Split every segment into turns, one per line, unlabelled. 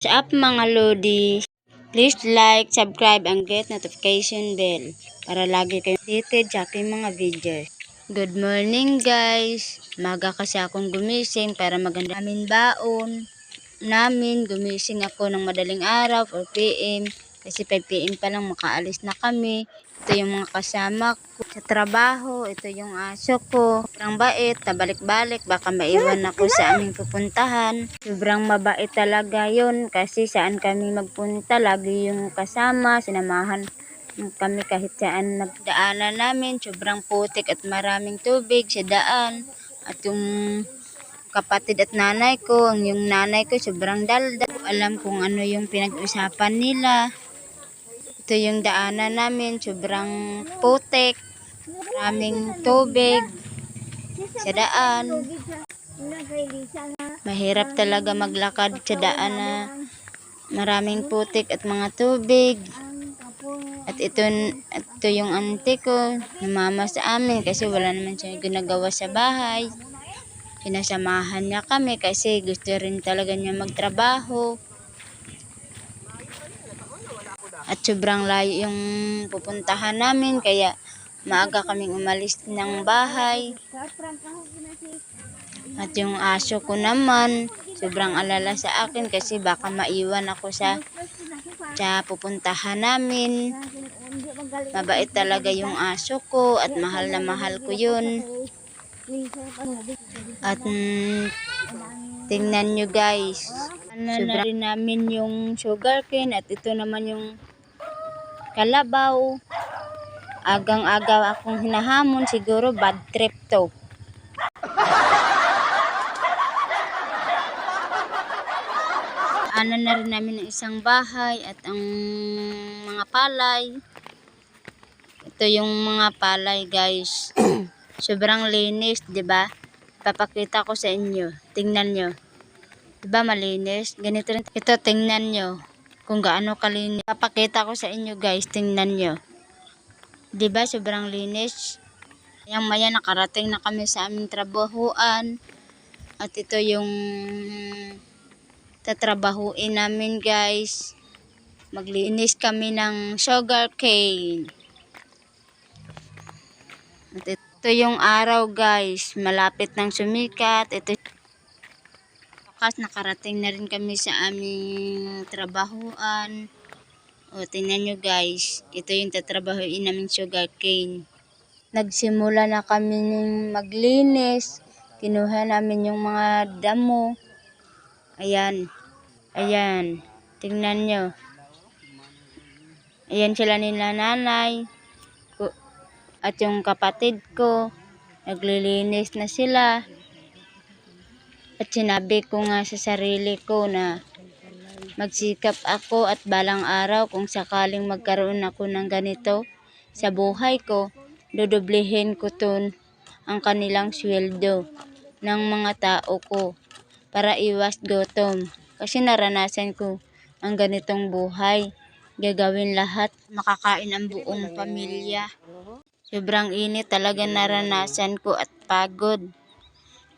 What's up mga Lodi? Please like, subscribe, and get notification bell para lagi kayong updated sa aking mga videos. Good morning guys! Maga kasi akong gumising para maganda namin baon. Gumising ako ng madaling araw 4 PM kasi 5 PM pa lang makaalis na kami. Ito yung mga kasama ko sa trabaho, ito yung aso ko. Sobrang bait, tabalik-balik, baka maiwan ako sa aming pupuntahan. Sobrang mabait talaga yon kasi saan kami magpunta, lagi yung kasama, sinamahan kami kahit saan nagdaanan namin. Sobrang putik at maraming tubig sa daan. At yung kapatid at nanay ko, yung nanay ko sobrang daldal. Alam kung ano yung pinag-usapan nila. Ito yung daanan namin, sobrang putik, maraming tubig sa daan. Mahirap talaga maglakad sa daan na maraming putik at mga tubig. At ito yung auntie ko, namama sa amin kasi wala naman siya ginagawa sa bahay. Pinasamahan niya kami kasi gusto rin talaga niya magtrabaho. At sobrang layo yung pupuntahan namin kaya maaga kaming umalis ng bahay. At yung aso ko naman sobrang alala sa akin kasi baka maiwan ako sa pupuntahan namin. Mabait talaga yung aso ko at mahal na mahal ko yun. At tingnan nyo guys, na rin namin yung sugarcane at ito naman yung kalabaw. Agang-aga akong hinahamon, siguro bad trip to. Ano na rin namin ang isang bahay at ang mga palay. Ito yung mga palay guys. Sobrang linis, 'di ba? Papakita ko sa inyo. Tingnan nyo. 'Di ba malinis? Ganito rin. Ito tingnan nyo kung gaano kalinis. Papakita ko sa inyo guys, tingnan nyo. 'Di ba sobrang linis? Maya nakarating na kami sa aming trabahuan. At ito yung tatrabahuin namin guys. Maglinis kami ng sugarcane. At ito yung araw guys, malapit ng sumikat. Ito bukas nakarating na rin kami sa aming trabahuan. O tingnan nyo guys, ito yung tatrabahuin namin sugarcane. Nagsimula na kami maglinis. Kinuha namin yung mga damo. Ayan. Ayan. Tingnan nyo. Ayan sila nila nanay. At yung kapatid ko. Naglilinis na sila. At sinabi ko nga sa sarili ko na magsikap ako at balang araw kung sakaling magkaroon ako ng ganito sa buhay ko, dodoblehin ko ang kanilang sweldo ng mga tao ko para iwas gutom. Kasi naranasan ko ang ganitong buhay. Gagawin lahat, makakain ang buong pamilya. Sobrang init talaga naranasan ko at pagod.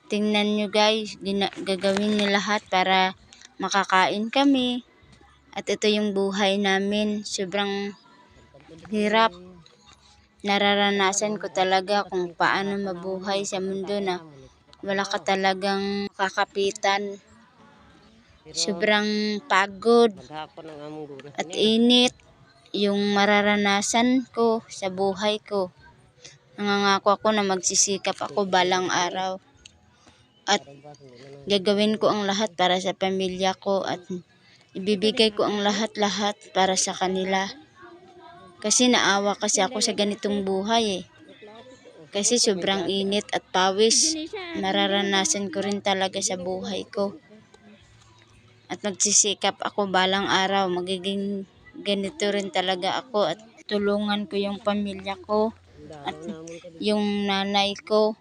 Tingnan nyo guys, gagawin nyo lahat para makakain kami. At ito yung buhay namin. Sobrang hirap. Nararanasan ko talaga kung paano mabuhay sa mundo na wala ka talagang kakapitan. Sobrang pagod at init yung mararanasan ko sa buhay ko. Nangangako ako na magsisikap ako balang araw. At gagawin ko ang lahat para sa pamilya ko at ibibigay ko ang lahat-lahat para sa kanila. Kasi naawa kasi ako sa ganitong buhay eh. Kasi sobrang init at pawis nararanasan ko rin talaga sa buhay ko. At magsisikap ako balang araw, magiging ganito rin talaga ako at tulungan ko yung pamilya ko at yung nanay ko.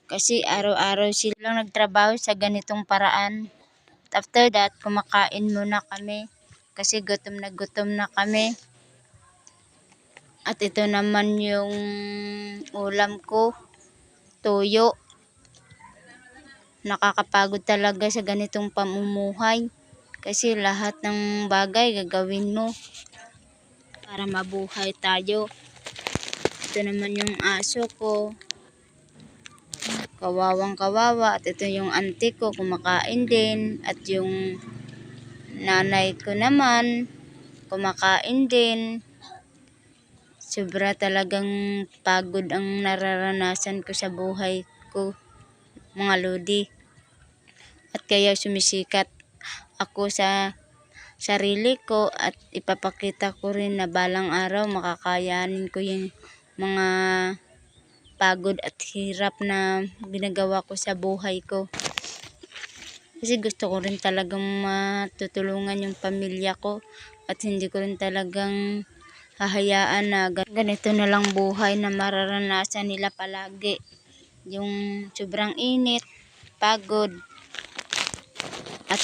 Kasi araw-araw silang nagtrabaho sa ganitong paraan. After that, kumakain muna kami kasi gutom na kami. At ito naman yung ulam ko, toyo. Nakakapagod talaga sa ganitong pamumuhay. Kasi lahat ng bagay gagawin mo para mabuhay tayo. Ito naman yung aso ko. Kawawang kawawa. At ito yung auntie ko, kumakain din. At yung nanay ko naman, kumakain din. Sobra talagang pagod ang nararanasan ko sa buhay ko, mga lodi. At kaya sumisikat ako sa sarili ko at ipapakita ko rin na balang araw makakayanin ko yung mga pagod at hirap na ginagawa ko sa buhay ko. Kasi gusto ko rin talagang matutulungan yung pamilya ko at hindi ko rin talagang hahayaan na ganito na lang buhay na mararanasan nila palagi. Yung sobrang init, pagod. At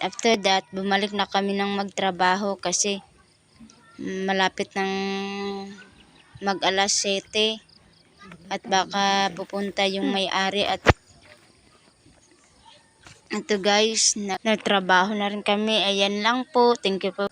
after that, bumalik na kami ng magtrabaho kasi malapit ng mag alas 7 at baka pupunta yung may-ari at ito guys, nagtrabaho na rin kami. Ayan lang po. Thank you po.